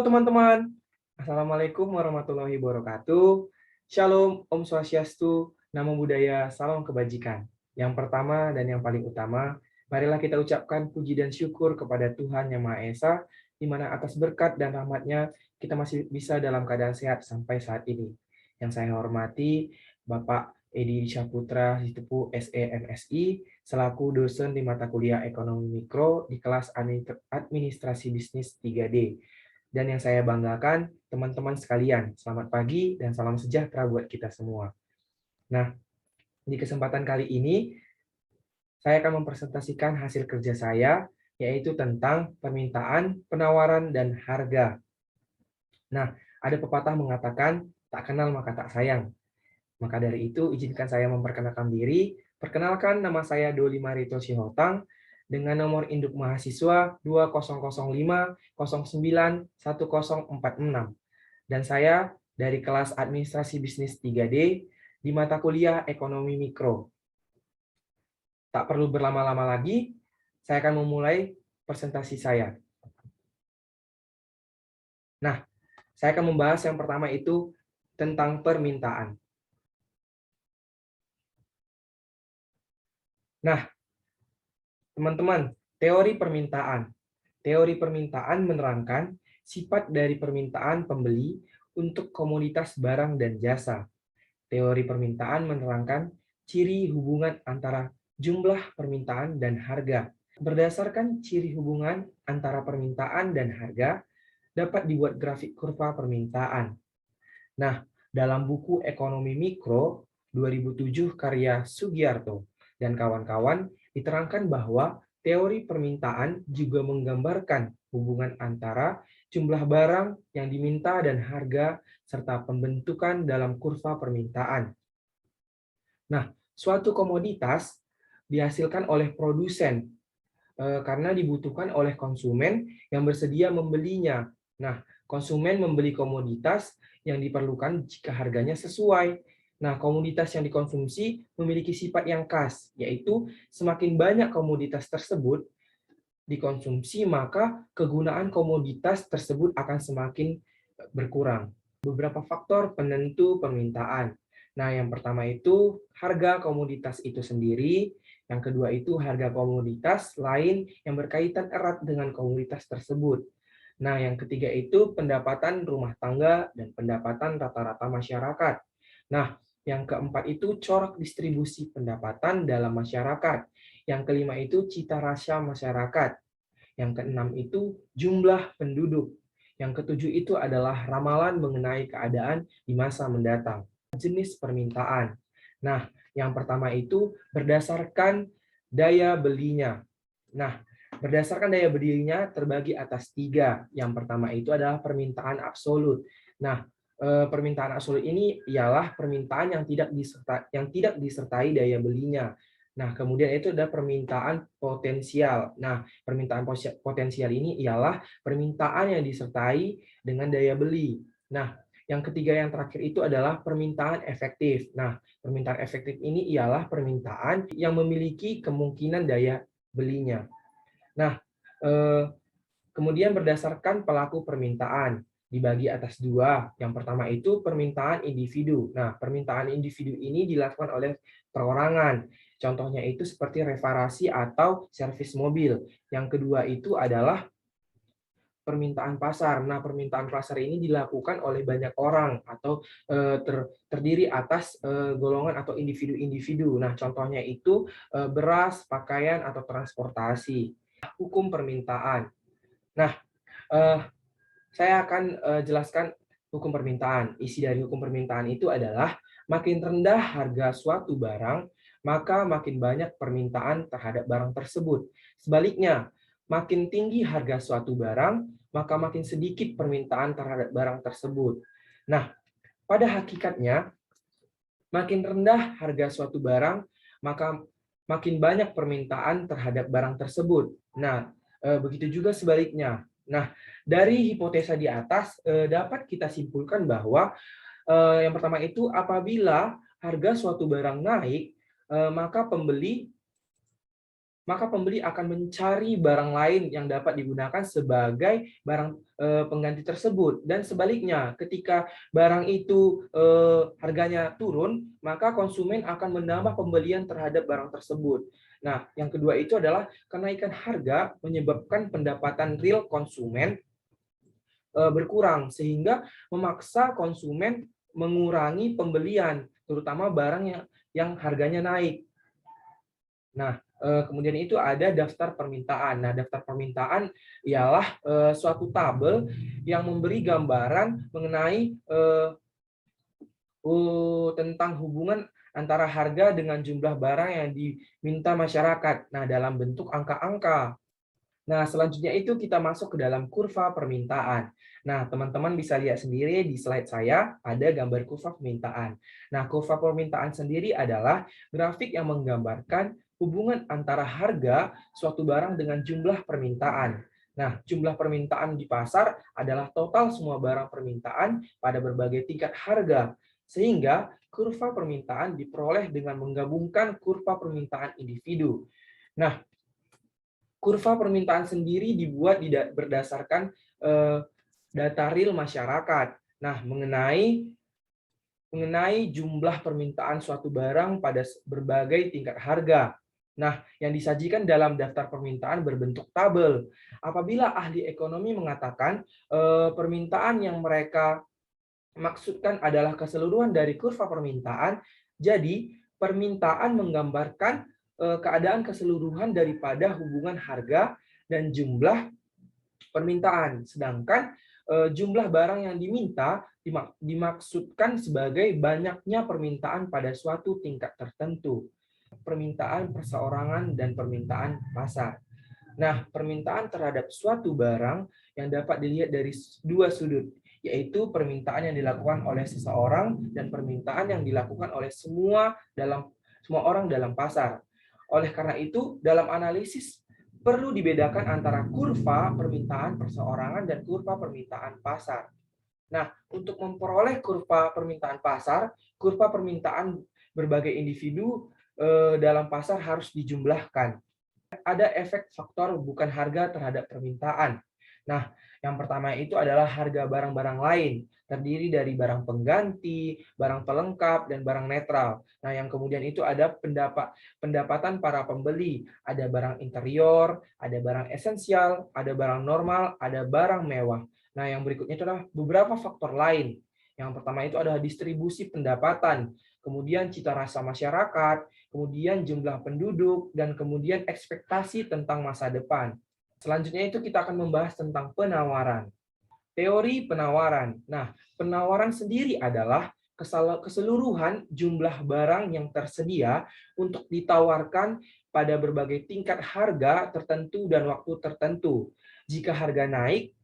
teman-teman, Assalamualaikum warahmatullahi wabarakatuh. Shalom, Om Swastiastu, Namo Buddhaya, Salam Kebajikan. Yang pertama dan yang paling utama, marilah kita ucapkan puji dan syukur kepada Tuhan Yang Maha Esa, di mana atas berkat dan rahmat-Nya kita masih bisa dalam keadaan sehat sampai saat ini. Yang saya hormati, Bapak Edi Syaputra Hitepu SE MSI, selaku dosen di mata kuliah Ekonomi Mikro di kelas Administrasi Bisnis 3D. Dan yang saya banggakan, teman-teman sekalian, selamat pagi dan salam sejahtera buat kita semua. Nah, di kesempatan kali ini, saya akan mempresentasikan hasil kerja saya, yaitu tentang permintaan, penawaran, dan harga. Nah, ada pepatah mengatakan, tak kenal maka tak sayang. Maka dari itu, izinkan saya memperkenalkan diri. Perkenalkan, nama saya Doli Marito Sihotang, dengan nomor induk mahasiswa 2005091046. Dan saya dari kelas Administrasi Bisnis 3D di mata kuliah Ekonomi Mikro. Tak perlu berlama-lama lagi, saya akan memulai presentasi saya. Nah, saya akan membahas yang pertama itu tentang permintaan. Nah, teman-teman, teori permintaan. Teori permintaan menerangkan sifat dari permintaan pembeli untuk komoditas barang dan jasa. Teori permintaan menerangkan ciri hubungan antara jumlah permintaan dan harga. Berdasarkan ciri hubungan antara permintaan dan harga, dapat dibuat grafik kurva permintaan. Nah, dalam buku Ekonomi Mikro 2007 karya Sugiarto dan kawan-kawan diterangkan bahwa teori permintaan juga menggambarkan hubungan antara jumlah barang yang diminta dan harga serta pembentukan dalam kurva permintaan. Nah, suatu komoditas dihasilkan oleh produsen karena dibutuhkan oleh konsumen yang bersedia membelinya. Nah, konsumen membeli komoditas yang diperlukan jika harganya sesuai. Nah, komoditas yang dikonsumsi memiliki sifat yang khas, yaitu semakin banyak komoditas tersebut dikonsumsi, maka kegunaan komoditas tersebut akan semakin berkurang. Beberapa faktor penentu permintaan. Nah, yang pertama itu harga komoditas itu sendiri, yang kedua itu harga komoditas lain yang berkaitan erat dengan komoditas tersebut. Nah, yang ketiga itu pendapatan rumah tangga dan pendapatan rata-rata masyarakat. Nah, yang keempat itu corak distribusi pendapatan dalam masyarakat. Yang kelima itu cita rasa masyarakat. Yang keenam itu jumlah penduduk. Yang ketujuh itu adalah ramalan mengenai keadaan di masa mendatang. Jenis permintaan. Nah, yang pertama itu berdasarkan daya belinya. Nah, berdasarkan daya belinya terbagi atas tiga. Yang pertama itu adalah permintaan absolut. Nah, permintaan absolut ini ialah permintaan yang tidak disertai daya belinya. Nah, kemudian itu ada permintaan potensial. Nah, permintaan potensial ini ialah permintaan yang disertai dengan daya beli. Nah, yang ketiga yang terakhir itu adalah permintaan efektif. Nah, permintaan efektif ini ialah permintaan yang memiliki kemungkinan daya belinya. Nah, kemudian berdasarkan pelaku permintaan dibagi atas dua. Yang pertama itu permintaan individu. Nah, permintaan individu ini dilakukan oleh perorangan. Contohnya itu seperti reparasi atau servis mobil. Yang kedua itu adalah permintaan pasar. Nah, permintaan pasar ini dilakukan oleh banyak orang atau terdiri atas golongan atau individu-individu. Nah, contohnya itu beras, pakaian, atau transportasi. Hukum permintaan. Nah, saya akan jelaskan hukum permintaan. Isi dari hukum permintaan itu adalah makin rendah harga suatu barang, maka makin banyak permintaan terhadap barang tersebut. Sebaliknya, makin tinggi harga suatu barang, maka makin sedikit permintaan terhadap barang tersebut. Nah, pada hakikatnya, makin rendah harga suatu barang, maka makin banyak permintaan terhadap barang tersebut. Nah, begitu juga sebaliknya. Nah, dari hipotesa di atas dapat kita simpulkan bahwa yang pertama itu apabila harga suatu barang naik, maka pembeli maka pembeli akan mencari barang lain yang dapat digunakan sebagai barang pengganti tersebut. Dan sebaliknya, ketika barang itu harganya turun, maka konsumen akan menambah pembelian terhadap barang tersebut. Nah, yang kedua itu adalah kenaikan harga menyebabkan pendapatan real konsumen berkurang, sehingga memaksa konsumen mengurangi pembelian, terutama barang yang harganya naik. Nah, kemudian itu ada daftar permintaan. Nah, daftar permintaan ialah suatu tabel yang memberi gambaran mengenai tentang hubungan antara harga dengan jumlah barang yang diminta masyarakat. Nah, dalam bentuk angka-angka. Nah, selanjutnya itu kita masuk ke dalam kurva permintaan. Nah, teman-teman bisa lihat sendiri di slide saya ada gambar kurva permintaan. Nah, kurva permintaan sendiri adalah grafik yang menggambarkan hubungan antara harga suatu barang dengan jumlah permintaan. Nah, jumlah permintaan di pasar adalah total semua barang permintaan pada berbagai tingkat harga. Sehingga kurva permintaan diperoleh dengan menggabungkan kurva permintaan individu. Nah, kurva permintaan sendiri dibuat berdasarkan data real masyarakat. Nah, mengenai jumlah permintaan suatu barang pada berbagai tingkat harga. Nah, yang disajikan dalam daftar permintaan berbentuk tabel. Apabila ahli ekonomi mengatakan permintaan yang mereka maksudkan adalah keseluruhan dari kurva permintaan, jadi permintaan menggambarkan keadaan keseluruhan daripada hubungan harga dan jumlah permintaan. Sedangkan jumlah barang yang diminta dimaksudkan sebagai banyaknya permintaan pada suatu tingkat tertentu. Permintaan perseorangan dan permintaan pasar. Nah, permintaan terhadap suatu barang yang dapat dilihat dari dua sudut, yaitu permintaan yang dilakukan oleh seseorang dan permintaan yang dilakukan oleh semua orang dalam pasar. Oleh karena itu, dalam analisis perlu dibedakan antara kurva permintaan perseorangan dan kurva permintaan pasar. Nah, untuk memperoleh kurva permintaan pasar, kurva permintaan berbagai individu dalam pasar harus dijumlahkan. Ada efek faktor bukan harga terhadap permintaan. Nah, yang pertama itu adalah harga barang-barang lain, terdiri dari barang pengganti, barang pelengkap, dan barang netral. Nah, yang kemudian itu ada pendapatan para pembeli, ada barang interior, ada barang esensial, ada barang normal, ada barang mewah. Nah, yang berikutnya itu adalah beberapa faktor lain. Yang pertama itu adalah distribusi pendapatan, kemudian cita rasa masyarakat, kemudian jumlah penduduk, dan kemudian ekspektasi tentang masa depan. Selanjutnya itu kita akan membahas tentang penawaran. Teori penawaran. Nah, penawaran sendiri adalah keseluruhan jumlah barang yang tersedia untuk ditawarkan pada berbagai tingkat harga tertentu dan waktu tertentu. Jika harga naik,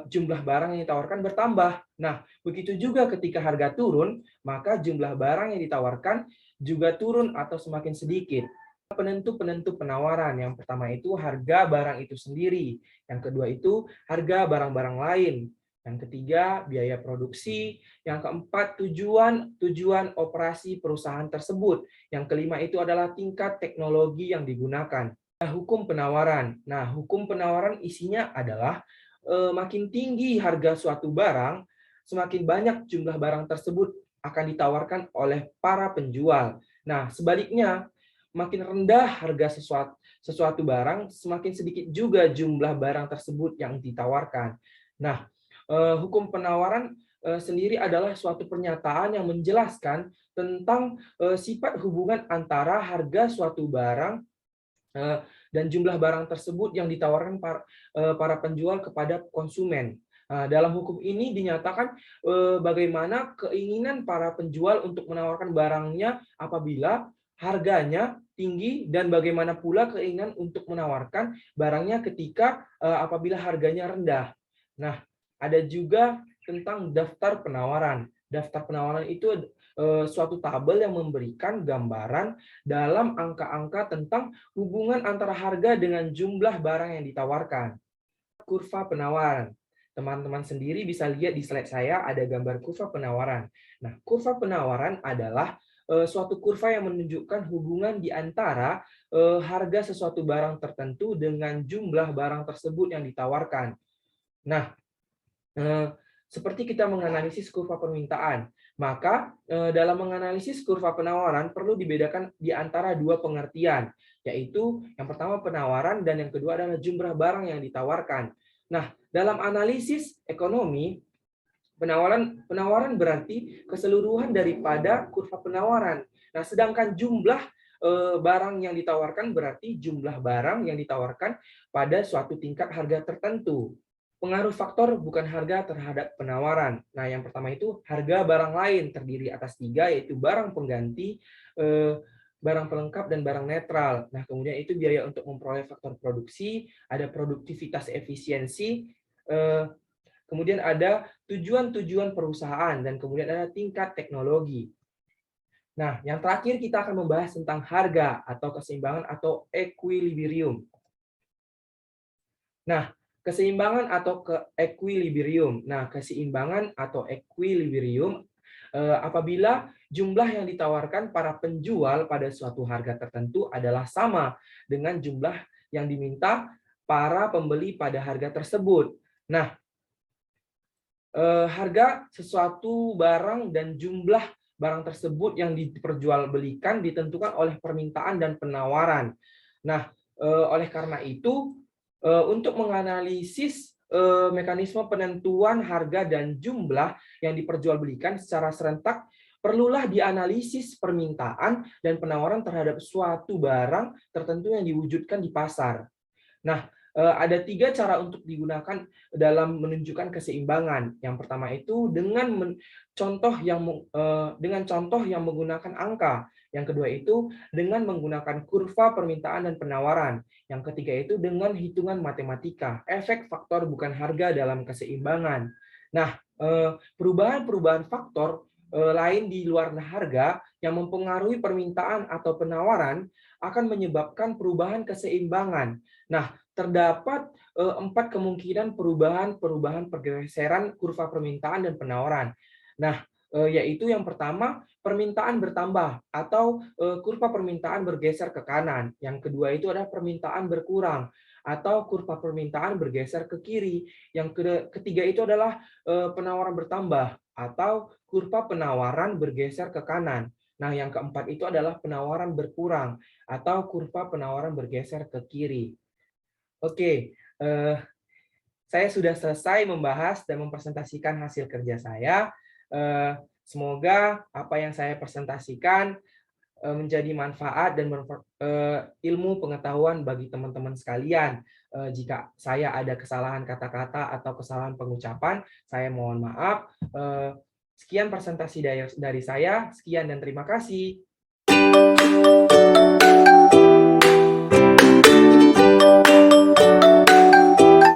jumlah barang yang ditawarkan bertambah. Nah, begitu juga ketika harga turun, maka jumlah barang yang ditawarkan juga turun atau semakin sedikit. Penentu-penentu penawaran. Yang pertama itu harga barang itu sendiri. Yang kedua itu harga barang-barang lain. Yang ketiga, biaya produksi. Yang keempat, tujuan operasi perusahaan tersebut. Yang kelima itu adalah tingkat teknologi yang digunakan. Hukum penawaran. Nah, hukum penawaran isinya adalah makin tinggi harga suatu barang, semakin banyak jumlah barang tersebut akan ditawarkan oleh para penjual. Nah, sebaliknya, makin rendah harga sesuatu barang, semakin sedikit juga jumlah barang tersebut yang ditawarkan. Nah, hukum penawaran sendiri adalah suatu pernyataan yang menjelaskan tentang sifat hubungan antara harga suatu barang dan jumlah barang tersebut yang ditawarkan para penjual kepada konsumen. Dalam hukum ini dinyatakan bagaimana keinginan para penjual untuk menawarkan barangnya apabila harganya tinggi dan bagaimana pula keinginan untuk menawarkan barangnya ketika apabila harganya rendah. Nah, ada juga tentang daftar penawaran. Daftar penawaran itu suatu tabel yang memberikan gambaran dalam angka-angka tentang hubungan antara harga dengan jumlah barang yang ditawarkan. Kurva penawaran. Teman-teman sendiri bisa lihat di slide saya ada gambar kurva penawaran. Nah, kurva penawaran adalah suatu kurva yang menunjukkan hubungan di antara harga sesuatu barang tertentu dengan jumlah barang tersebut yang ditawarkan. Nah, seperti kita menganalisis kurva permintaan, maka dalam menganalisis kurva penawaran perlu dibedakan di antara dua pengertian, yaitu yang pertama penawaran dan yang kedua adalah jumlah barang yang ditawarkan. Nah, dalam analisis ekonomi, penawaran berarti keseluruhan daripada kurva penawaran. Nah, sedangkan jumlah barang yang ditawarkan berarti jumlah barang yang ditawarkan pada suatu tingkat harga tertentu. Pengaruh faktor bukan harga terhadap penawaran. Nah, yang pertama itu harga barang lain terdiri atas 3, yaitu barang pengganti, barang pelengkap, dan barang netral. Nah, kemudian itu biaya untuk memperoleh faktor produksi, ada produktivitas efisiensi, kemudian ada tujuan-tujuan perusahaan, dan kemudian ada tingkat teknologi. Nah, yang terakhir kita akan membahas tentang harga atau keseimbangan atau equilibrium. Nah, keseimbangan atau equilibrium. Nah, keseimbangan atau equilibrium apabila jumlah yang ditawarkan para penjual pada suatu harga tertentu adalah sama dengan jumlah yang diminta para pembeli pada harga tersebut. Nah, harga sesuatu barang dan jumlah barang tersebut yang diperjualbelikan ditentukan oleh permintaan dan penawaran. Nah, oleh karena itu, untuk menganalisis mekanisme penentuan harga dan jumlah yang diperjualbelikan secara serentak, perlulah dianalisis permintaan dan penawaran terhadap suatu barang tertentu yang diwujudkan di pasar. Nah, ada 3 cara untuk digunakan dalam menunjukkan keseimbangan. Yang pertama itu dengan contoh yang menggunakan angka. Yang kedua itu dengan menggunakan kurva permintaan dan penawaran. Yang ketiga itu dengan hitungan matematika, efek faktor bukan harga dalam keseimbangan. Nah, perubahan-perubahan faktor lain di luar harga yang mempengaruhi permintaan atau penawaran akan menyebabkan perubahan keseimbangan. Nah, terdapat 4 kemungkinan perubahan pergeseran kurva permintaan dan penawaran. Nah, yaitu yang pertama, permintaan bertambah atau kurva permintaan bergeser ke kanan. Yang kedua itu adalah permintaan berkurang atau kurva permintaan bergeser ke kiri. Yang ketiga itu adalah penawaran bertambah atau kurva penawaran bergeser ke kanan. Nah, yang keempat itu adalah penawaran berkurang atau kurva penawaran bergeser ke kiri. Oke, saya sudah selesai membahas dan mempresentasikan hasil kerja saya. Semoga apa yang saya presentasikan menjadi manfaat dan ilmu pengetahuan bagi teman-teman sekalian. Jika saya ada kesalahan kata-kata atau kesalahan pengucapan, saya mohon maaf. Sekian presentasi dari saya. Sekian dan terima kasih.